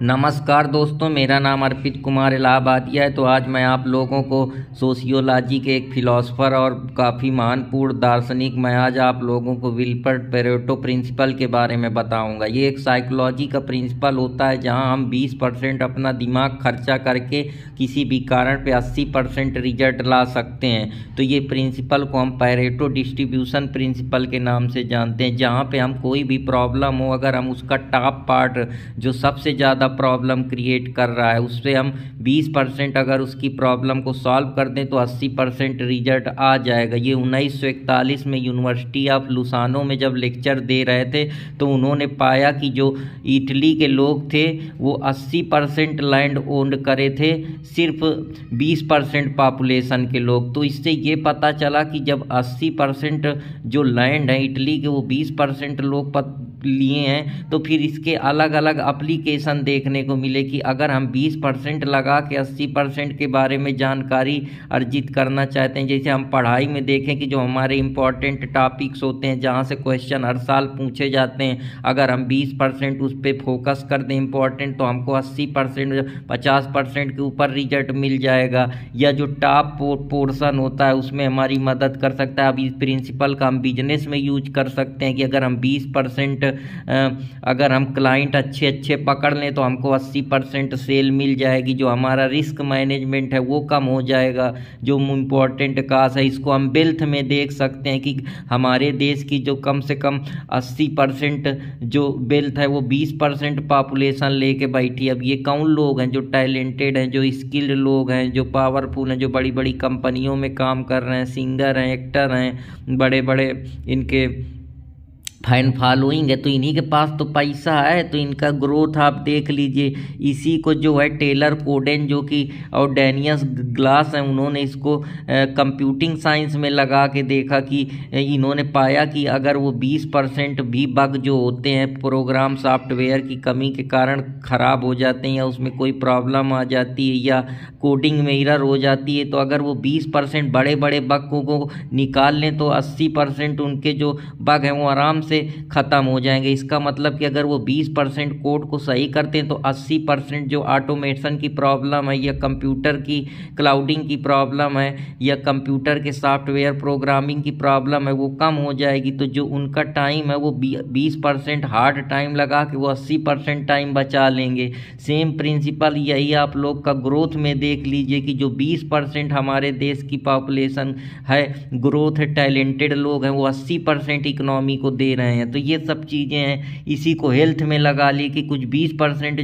नमस्कार दोस्तों, मेरा नाम अर्पित कुमार इलाहाबादिया है। तो आज मैं आप लोगों को सोशियोलॉजी के एक फिलोसफर और काफ़ी महान पूर्ण दार्शनिक मैं आज आप लोगों को विल्फ्रेड पेरेटो प्रिंसिपल के बारे में बताऊंगा। ये एक साइकोलॉजी का प्रिंसिपल होता है जहां हम 20% अपना दिमाग खर्चा करके किसी भी कारण पे 80% रिजल्ट ला सकते हैं। तो ये प्रिंसिपल को हम पेरेटो डिस्ट्रीब्यूशन प्रिंसिपल के नाम से जानते हैं। जहाँ पे हम कोई भी प्रॉब्लम हो, अगर हम उसका टॉप पार्ट जो सबसे ज़्यादा प्रॉब्लम क्रिएट कर रहा है उससे हम 20% अगर उसकी प्रॉब्लम को सॉल्व कर दें तो 80% रिजल्ट आ जाएगा। ये 1941 में यूनिवर्सिटी ऑफ लुसानो में जब लेक्चर दे रहे थे तो उन्होंने पाया कि जो इटली के लोग थे वो 80% लैंड ओन करे थे, सिर्फ 20% पॉपुलेशन के लोग। तो इससे ये पता चला कि जब 80% जो लैंड है इटली के वो 20% लोग लिए हैं तो फिर इसके अलग अलग एप्लीकेशन देखने को मिले कि अगर हम 20% लगा के 80% के बारे में जानकारी अर्जित करना चाहते हैं, जैसे हम पढ़ाई में देखें कि जो हमारे इम्पॉर्टेंट टॉपिक्स होते हैं जहाँ से क्वेश्चन हर साल पूछे जाते हैं, अगर हम 20% उस पर फोकस कर दें इम्पॉर्टेंट तो हमको 80% 50% के ऊपर रिजल्ट मिल जाएगा। या जो टॉप पोर्शन होता है उसमें हमारी मदद कर सकता है। अब इस प्रिंसिपल का हम बिजनेस में यूज कर सकते हैं कि अगर हम 20% अगर हम क्लाइंट अच्छे पकड़ लें तो हमको 80% सेल मिल जाएगी। जो हमारा रिस्क मैनेजमेंट है वो कम हो जाएगा। जो इम्पोर्टेंट काज है इसको हम वेल्थ में देख सकते हैं कि हमारे देश की जो कम से कम 80% जो वेल्थ है वो 20% पॉपुलेशन लेके बैठी है। अब ये कौन लोग हैं जो टैलेंटेड हैं, जो स्किल्ड लोग हैं, जो पावरफुल हैं, जो बड़ी बड़ी कंपनियों में काम कर रहे हैं, सिंगर हैं, एक्टर हैं, बड़े बड़े इनके फैन फॉलोइंग है, तो इन्हीं के पास तो पैसा है। तो इनका ग्रोथ आप देख लीजिए। इसी को जो है टेलर कोडेन जो कि और डैनियस ग्लास है उन्होंने इसको कंप्यूटिंग साइंस में लगा के देखा कि इन्होंने पाया कि अगर वो 20% भी बग जो होते हैं प्रोग्राम सॉफ्टवेयर की कमी के कारण ख़राब हो जाते हैं या उसमें कोई प्रॉब्लम आ जाती है या कोडिंग में एरर हो जाती है, तो अगर वो 20% बड़े बड़े बग को निकाल लें तो 80% उनके जो बग हैं वो आराम से खत्म हो जाएंगे। इसका मतलब कि अगर वो 20% कोड को सही करते हैं तो 80% जो ऑटोमेशन की प्रॉब्लम है या कंप्यूटर की क्लाउडिंग की प्रॉब्लम है या कंप्यूटर के सॉफ्टवेयर प्रोग्रामिंग की प्रॉब्लम है वो कम हो जाएगी। तो जो उनका टाइम है वो 20% हार्ड टाइम लगा के वो 80% टाइम बचा लेंगे। सेम प्रिंसिपल यही आप लोग का ग्रोथ में देख लीजिए कि जो 20% हमारे देश की पॉपुलेशन है ग्रोथ है, टैलेंटेड लोग हैं, वो 80% इकोनॉमी को दे रहे हैं। तो ये सब चीज़ें हैं। इसी को हेल्थ में लगा ली कि कुछ 20%